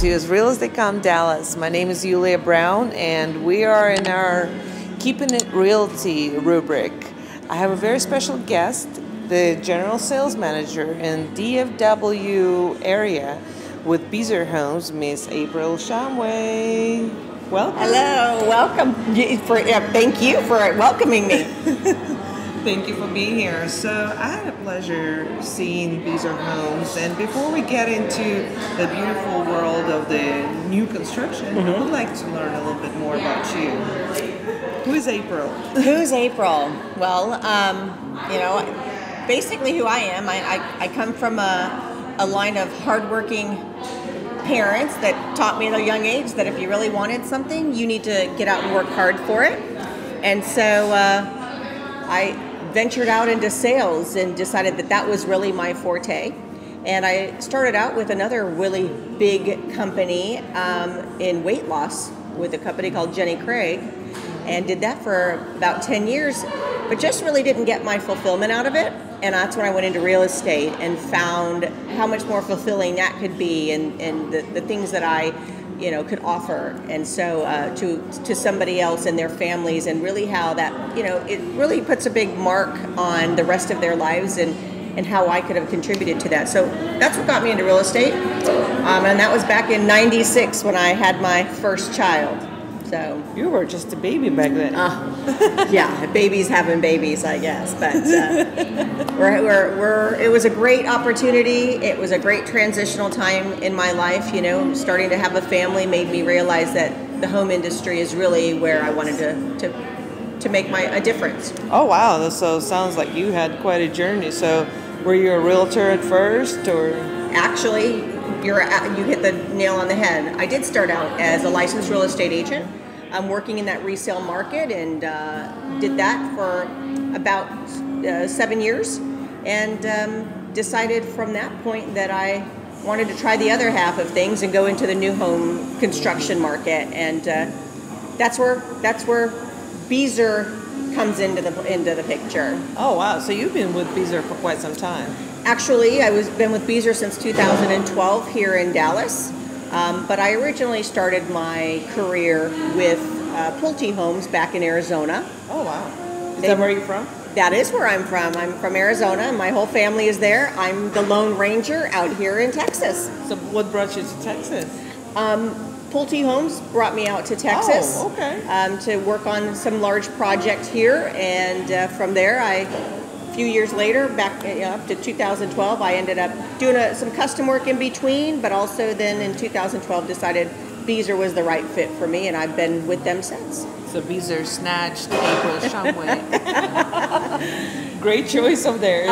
to is Real Estate Com Dallas. My name is Julia Brown, and we are in our Keeping It Realty rubric. I have a very special guest, the General Sales Manager in DFW area with Beazer Homes, Miss April Shumway. Welcome. Hello, welcome. Thank you for welcoming me. Thank you for being here. So I had a pleasure seeing Beazer Homes, and before we get into the beautiful world of the new construction, I would like to learn a little bit more about you. Who is April? Who's April? Well, basically who I am. I come from a line of hardworking parents that taught me at a young age that if you really wanted something, you need to get out and work hard for it. And so I ventured out into sales and decided that that was really my forte. And I started out with another really big company in weight loss with a company called Jenny Craig, and did that for about 10 years, but just really didn't get my fulfillment out of it. And that's when I went into real estate and found how much more fulfilling that could be, and the things that I could offer, and so to somebody else and their families, and really how that it really puts a big mark on the rest of their lives, and how I could have contributed to that. So that's what got me into real estate, and that was back in '96 when I had my first child. So you were just a baby back then. Yeah, babies having babies, I guess. But it was a great opportunity. It was a great transitional time in my life. Starting to have a family made me realize that the home industry is really where I wanted to make a difference. Oh wow! So it sounds like you had quite a journey. So were you a realtor at first, or? Actually, you hit the nail on the head. I did start out as a licensed real estate agent. I'm working in that resale market, and did that for about 7 years, and decided from that point that I wanted to try the other half of things and go into the new home construction market, and that's where Beazer comes into the picture. Oh wow! So you've been with Beazer for quite some time. Actually, I been with Beazer since 2012 here in Dallas. But I originally started my career with Pulte Homes back in Arizona. Oh, wow. Is that where you're from? That is where I'm from. I'm from Arizona, and my whole family is there. I'm the Lone Ranger out here in Texas. So what brought you to Texas? Pulte Homes brought me out to Texas. Oh, okay. To work on some large projects here, and from there a few years later, back up to 2012, I ended up doing some custom work in between, but also then in 2012 decided Beazer was the right fit for me, and I've been with them since. So Beazer snatched April Shumway. Great choice of theirs,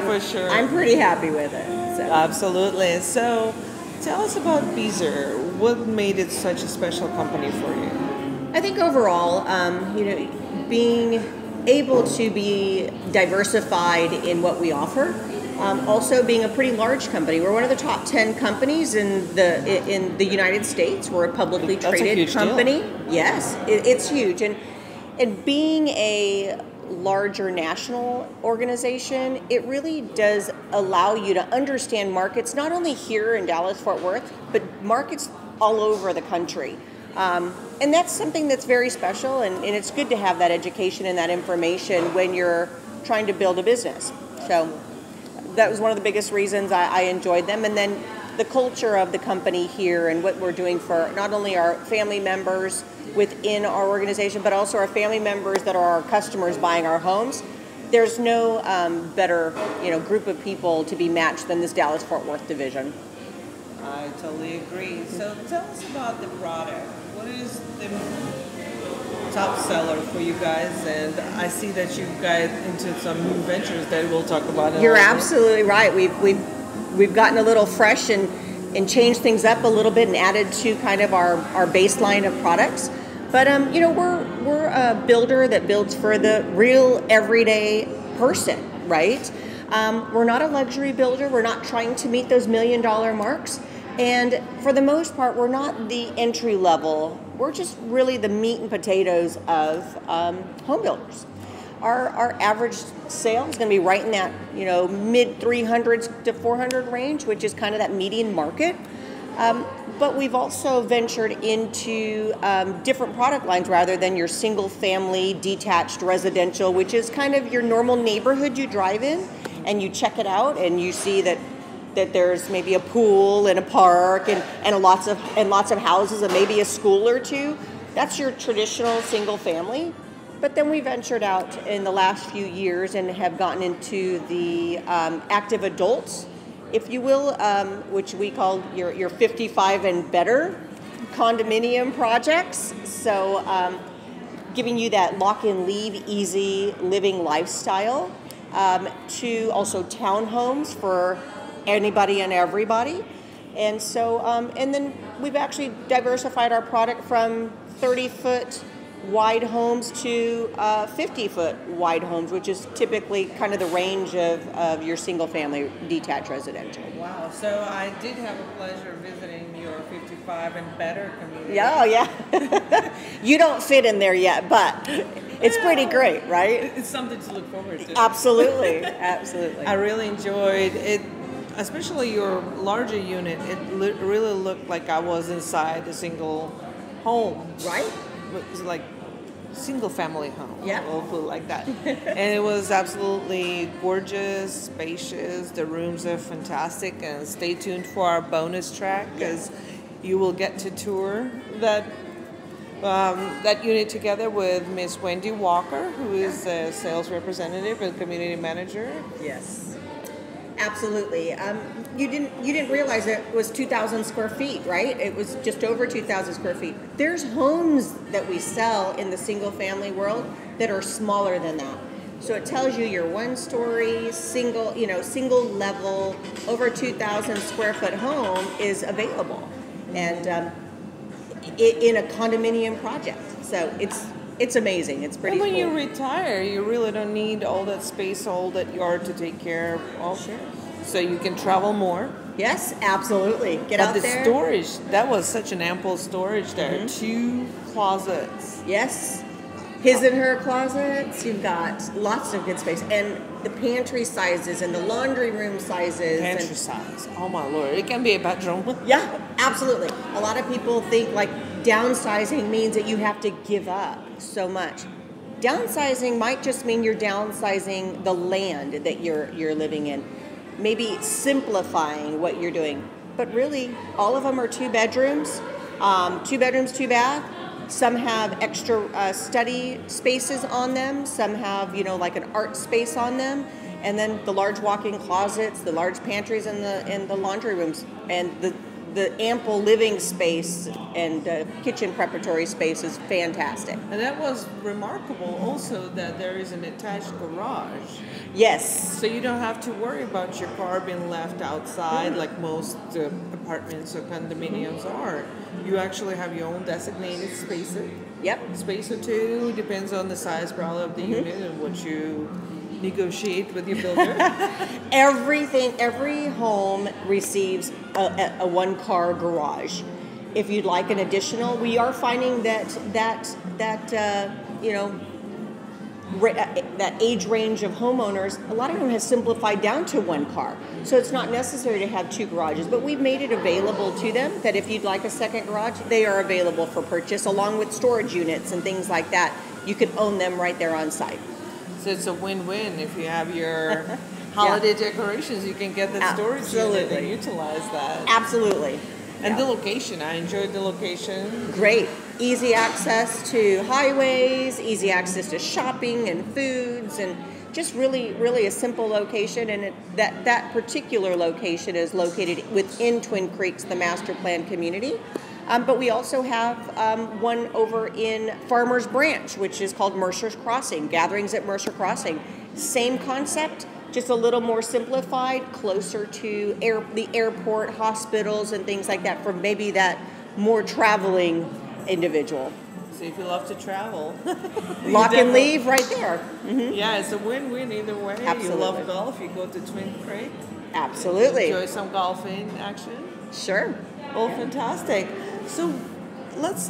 for sure. I'm pretty happy with it. So. Absolutely. So tell us about Beazer. What made it such a special company for you? I think overall, being able to be diversified in what we offer. Also being a pretty large company. We're one of the top 10 companies in the United States. We're a publicly traded company. Deal. Yes, it's huge. And being a larger national organization, it really does allow you to understand markets, not only here in Dallas-Fort Worth, but markets all over the country. And that's something that's very special, and it's good to have that education and that information when you're trying to build a business. So that was one of the biggest reasons I enjoyed them. And then the culture of the company here and what we're doing for not only our family members within our organization, but also our family members that are our customers buying our homes. There's no better group of people to be matched than this Dallas-Fort Worth division. I totally agree. So tell us about the product. What is the top seller for you guys? And I see that you guys into some new ventures that we'll talk about. You're absolutely right. We've gotten a little fresh and changed things up a little bit and added to kind of our baseline of products. But we're a builder that builds for the real everyday person, right? We're not a luxury builder. We're not trying to meet those $1 million marks. And for the most part, we're not the entry level. We're just really the meat and potatoes of home builders. Our average sale is going to be right in that mid 300s to 400 range, which is kind of that median market. But we've also ventured into different product lines rather than your single-family detached residential, which is kind of your normal neighborhood you drive in, and you check it out, and you see that there's maybe a pool and a park and lots of houses and maybe a school or two. That's your traditional single-family. But then we ventured out in the last few years and have gotten into the active adults, if you will, which we call your 55 and better condominium projects. So giving you that lock-in, leave, easy living lifestyle, to also townhomes for anybody and everybody. And so, and then we've actually diversified our product from 30-foot wide homes to 50-foot wide homes, which is typically kind of the range of your single-family detached residential. Wow. So I did have a pleasure visiting your 55 and better community. Yeah, yeah. You don't fit in there yet, but it's pretty great, right? It's something to look forward to. Absolutely, absolutely. I really enjoyed it, especially your larger unit. It really looked like I was inside a single home. Right? It was like single family home. Yeah. We'll put it like that. And it was absolutely gorgeous, spacious. The rooms are fantastic. And stay tuned for our bonus track, because you will get to tour that unit together with Miss Wendy Walker, who is a sales representative and community manager. Yes. Absolutely. You didn't realize it was 2,000 square feet, right? It was just over 2,000 square feet. There's homes that we sell in the single family world that are smaller than that. So it tells you your one-story, single level, over 2,000 square foot home is available, and in a condominium project. So it's amazing. It's pretty. And when cool. you retire, you really don't need all that space, all that yard to take care of. Sure. So you can travel more. Yes, absolutely. Get out But the there. storage, that was such an ample storage there. Mm-hmm. 2 closets. Yes. His and her closets. You've got lots of good space. And the pantry sizes and the laundry room sizes. Pantry size. Oh my Lord. It can be a bedroom. Yeah, absolutely. A lot of people think like downsizing means that you have to give up so much. Downsizing might just mean you're downsizing the land that you're living in. Maybe simplifying what you're doing. But really, all of them are 2 bedrooms, 2 bedrooms, 2 bath. Some have extra study spaces on them. Some have, like an art space on them. And then the large walk-in closets, the large pantries, and the laundry rooms, and the ample living space and kitchen preparatory space is fantastic. And that was remarkable also, that there is an attached garage. Yes. So you don't have to worry about your car being left outside like most apartments or condominiums are. You actually have your own designated space. Yep. Space or 2, depends on the size probably of the unit and what you negotiate with your builder. Every home receives a 1-car garage. If you'd like an additional, we are finding that age range of homeowners, a lot of them has simplified down to 1 car. So it's not necessary to have 2 garages, but we've made it available to them that if you'd like a second garage, they are available for purchase, along with storage units and things like that. You can own them right there on site. So it's a win-win. If you have your holiday decorations, you can get the storage unit and utilize that. Absolutely. And the location, I enjoyed the location. Great. Easy access to highways, easy access to shopping and foods, and just really, really a simple location. And that particular location is located within Twin Creeks, the master plan community. But we also have one over in Farmers Branch, which is called Mercer's Crossing, Gatherings at Mercer Crossing. Same concept, just a little more simplified, closer to the airport, hospitals, and things like that for maybe that more traveling individual. So if you love to travel, lock and leave right there. Mm-hmm. Yeah, it's a win-win either way. Absolutely. You love golf, you go to Twin Creek. Absolutely. Enjoy some golfing action. Sure. Oh, fantastic. So let's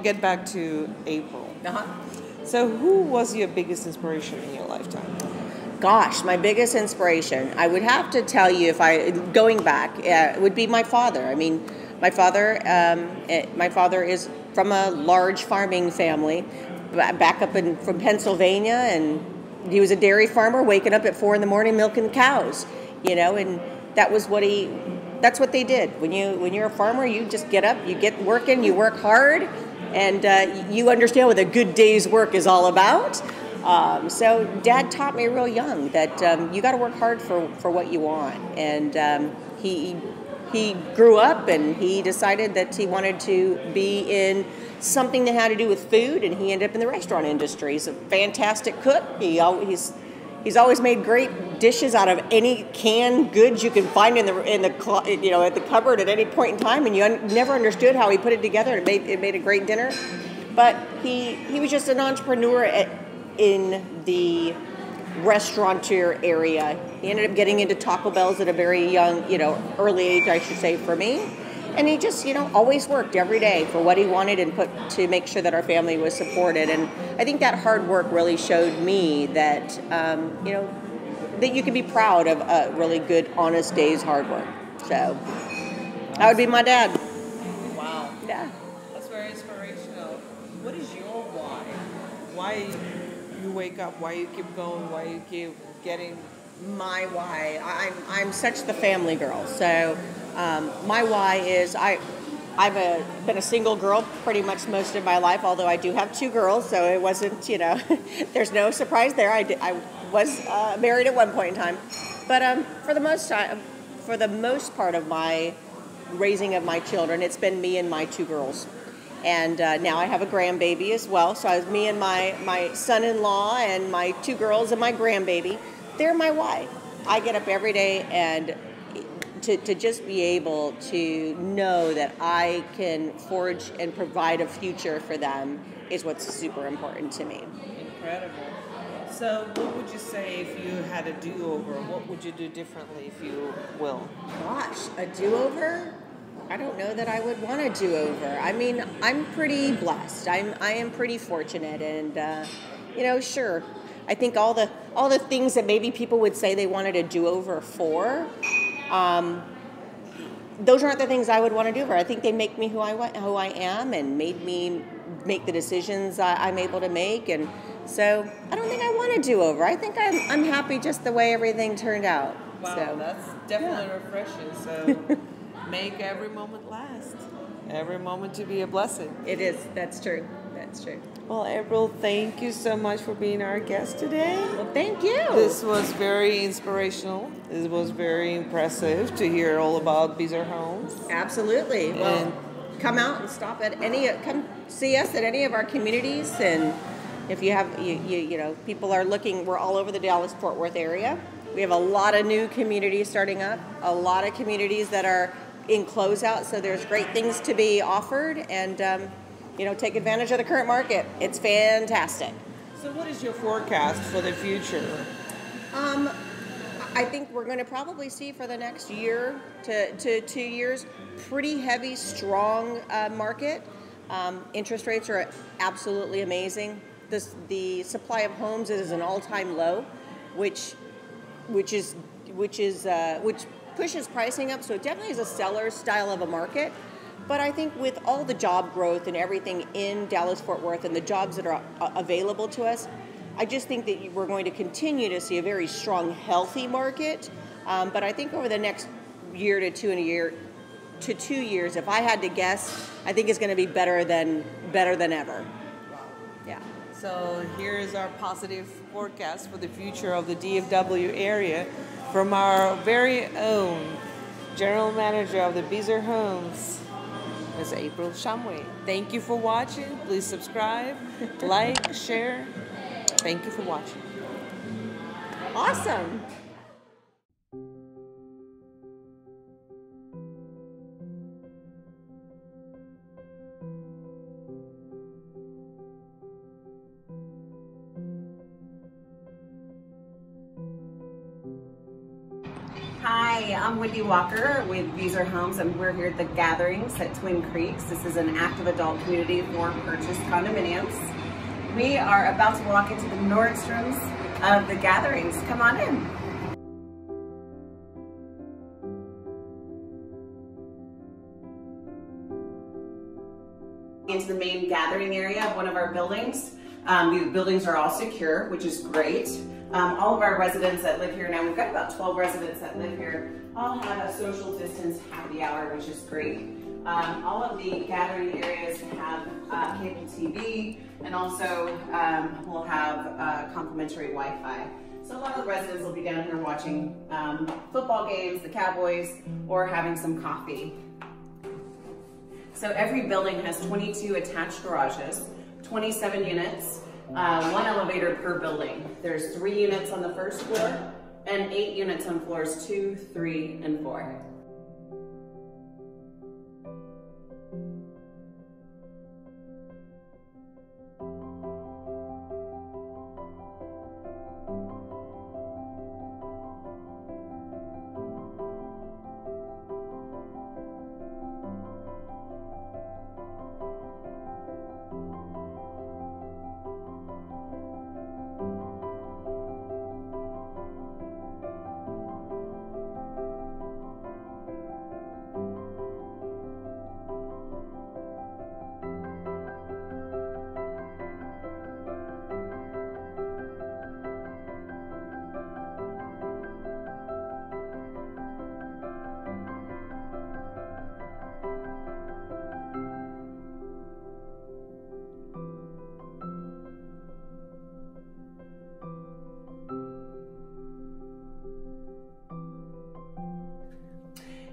get back to April. Uh-huh. So who was your biggest inspiration in your lifetime? Gosh, my biggest inspiration, I would have to tell you, going back, it would be my father. I mean, My father is from a large farming family, back up from Pennsylvania, and he was a dairy farmer, waking up at 4 in the morning milking cows, and that's what they did. When you're a farmer, you just get up, you get working, you work hard, and you understand what a good day's work is all about. So Dad taught me real young that you got to work hard for what you want, and he grew up and he decided that he wanted to be in something that had to do with food, and he ended up in the restaurant industry. He's a fantastic cook. He's always made great dishes out of any canned goods you can find at the cupboard at any point in time, and you never understood how he put it together. It made a great dinner. But he was just an entrepreneur in the restaurateur area. He ended up getting into Taco Bells at a very young, early age, I should say, for me. And he just, always worked every day for what he wanted and put to make sure that our family was supported. And I think that hard work really showed me that, that you can be proud of a really good, honest day's hard work. So that would be my dad. Wow. Yeah. That's very inspirational. What is your why? Why you wake up? Why you keep going? Why you keep getting? My why. I'm such the family girl. So my why is I've been a single girl pretty much most of my life, although I do have 2 girls, so it wasn't, there's no surprise there. I was married at one point in time. But for the most part of my raising of my children, it's been me and my 2 girls. And now I have a grandbaby as well. So it's me and my son-in-law and my 2 girls and my grandbaby. They're my why. I get up every day and to just be able to know that I can forge and provide a future for them is what's super important to me. Incredible. So what would you say if you had a do-over? What would you do differently if you will? Gosh, a do-over? I don't know that I would want a do-over. I mean, I'm pretty blessed. I am pretty fortunate, and sure. I think all the things that maybe people would say they wanted a do-over for, those aren't the things I would want to do over. I think they make me who I am, and made me make the decisions I'm able to make, and so I don't think I want to do over. I think I'm happy just the way everything turned out. Wow, so, that's definitely refreshing. So make every moment last. Every moment to be a blessing. It is. That's true. That's true. Well, April, thank you so much for being our guest today. Well, thank you. This was very inspirational. It was very impressive to hear all about Beazer Homes. Absolutely. Well, come out and come see us at any of our communities, and if you have, people are looking, we're all over the Dallas-Fort Worth area. We have a lot of new communities starting up, a lot of communities that are in closeout, so there's great things to be offered, and take advantage of the current market. It's fantastic. So what is your forecast for the future? I think we're going to probably see for the next year to 2 years pretty heavy, strong market. Interest rates are absolutely amazing. The supply of homes is an all-time low, which pushes pricing up. So it definitely is a seller's style of a market. But I think with all the job growth and everything in Dallas-Fort Worth and the jobs that are available to us, I just think that we're going to continue to see a very strong, healthy market. But I think over the next year to 2 years, if I had to guess, I think it's going to be better than ever. Wow. Yeah. So here is our positive forecast for the future of the DFW area from our very own General Manager of the Beazer Homes, Ms. April Shumway. Thank you for watching. Please subscribe, like, share. Thank you for watching. Awesome. Hi, I'm Wendy Walker with Beazer Homes, and we're here at the Gatherings at Twin Creeks. This is an active adult community for purchased condominiums. We are about to walk into the Nordstroms of the Gatherings. Come on in. the main gathering area of one of our buildings. The buildings are all secure, which is great. All of our residents that live here now, we've got about 12 residents that live here, all have a social distance happy hour, which is great. All of the gathering areas have cable TV, and also we'll have complimentary Wi-Fi. So a lot of the residents will be down here watching football games, the Cowboys, or having some coffee. So every building has 22 attached garages, 27 units, one elevator per building. There's 3 units on the first floor and 8 units on floors 2, 3, and 4.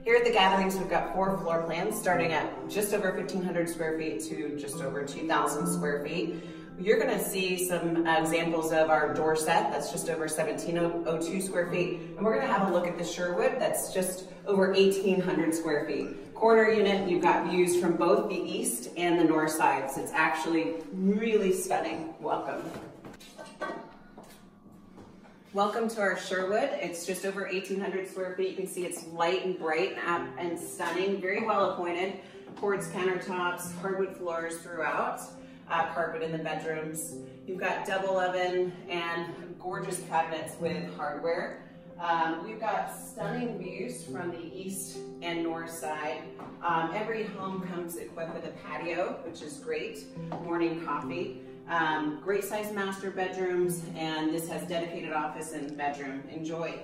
Here at the gatherings, we've got 4 floor plans starting at just over 1,500 square feet to just over 2,000 square feet. You're gonna see some examples of our door set that's just over 1,702 square feet. And we're gonna have a look at the Sherwood that's just over 1,800 square feet. Corner unit, you've got views from both the east and the north sides. It's actually really stunning. Welcome. Welcome to our Sherwood. It's just over 1,800 square feet. You can see it's light and bright and stunning, very well appointed. Quartz countertops, hardwood floors throughout, carpet in the bedrooms. You've got double oven and gorgeous cabinets with hardware. We've got stunning views from the east and north side. Every home comes equipped with a patio, which is great. Morning coffee. Great sized master bedrooms, and this has dedicated office and bedroom. Enjoy.